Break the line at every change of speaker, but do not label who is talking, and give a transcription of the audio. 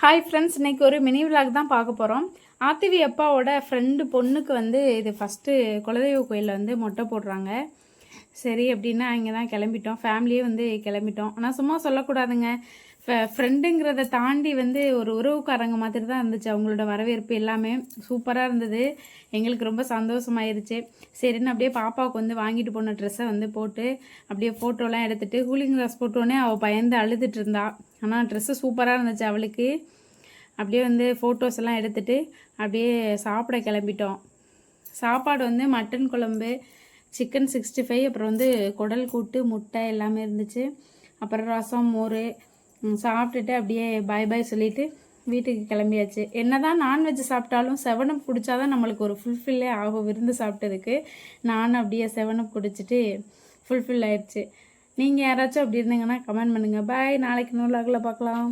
Hi friends, இன்றைக்கி ஒரு mini vlog தான் பார்க்க போகிறோம். ஆத்திவி அப்பாவோட ஃப்ரெண்டு பொண்ணுக்கு வந்து இது ஃபஸ்ட்டு குலதெய்வ கோயிலில் வந்து மொட்டை போடுறாங்க. சரி அப்படின்னா அங்கே தான் கிளம்பிட்டோம், ஃபேமிலியே வந்து கிளம்பிட்டோம். ஆனால் சும்மா சொல்லக்கூடாதுங்க, ஃப்ரெண்டுங்கிறத தாண்டி வந்து ஒரு உறவுக்காரங்க மாதிரி தான் இருந்துச்சு. அவங்களோட வரவேற்பு எல்லாமே சூப்பராக இருந்தது. எங்களுக்கு ரொம்ப சந்தோஷமாயிருச்சு. சரின்னு அப்படியே பாப்பாவுக்கு வந்து வாங்கிட்டு போன ட்ரெஸ்ஸை வந்து போட்டு அப்படியே ஃபோட்டோலாம் எடுத்துகிட்டு கூலிங் கிளாஸ் போட்டோன்னே அவள் பயந்து அழுதுட்டு இருந்தா. ஆனால் ட்ரெஸ்ஸு சூப்பராக இருந்துச்சு அவளுக்கு. அப்படியே வந்து ஃபோட்டோஸ் எல்லாம் எடுத்துகிட்டு அப்படியே சாப்பிட கிளம்பிட்டோம். சாப்பாடு வந்து மட்டன் குழம்பு, சிக்கன் 65, அப்புறம் வந்து குடல் கூட்டு, முட்டை எல்லாமே இருந்துச்சு. அப்புறம் ரசம், மோர் சாப்பிட்டுட்டு அப்படியே பாய் பாய் சொல்லிவிட்டு வீட்டுக்கு கிளம்பியாச்சு. என்ன தான் நான்வெஜ் சாப்பிட்டாலும் 7up குடித்தாதான் நம்மளுக்கு ஒரு ஃபுல்ஃபில்லே ஆகும். விருந்து சாப்பிட்டதுக்கு நானும் அப்படியே 7up குடிச்சிட்டு ஃபுல்ஃபில் ஆயிடுச்சு. நீங்கள் யாராச்சும் அப்படி இருந்தீங்கன்னா கமெண்ட் பண்ணுங்கள். பாய், நாளைக்கு இன்னொரு விலாகில் பார்க்கலாம்.